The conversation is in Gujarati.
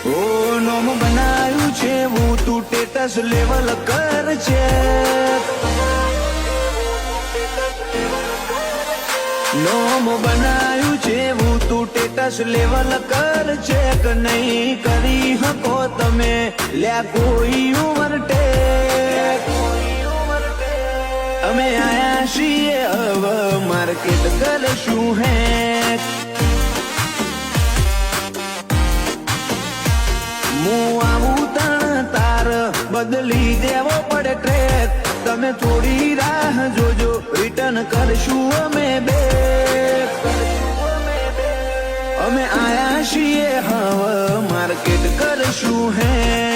ઓ નોમ બનાયું છે હું તું ટેટસ લેવલ કર છે નોમ બનાયું છે હું તું ટેટસ લેવલ કર છે કે નહીં કરી હકો તમે લ્યા કોઈ ઉમરટેક અમે આયા છીએ હવે માર્કેટ કરશું હે હું આવું તણ તાર બદલી દેવો પડે ટ્રેક તમે થોડી રાહ જોજો રિટર્ન કરશું અમે બે અમે આયા છીએ હવે માર્કેટ કરશું હે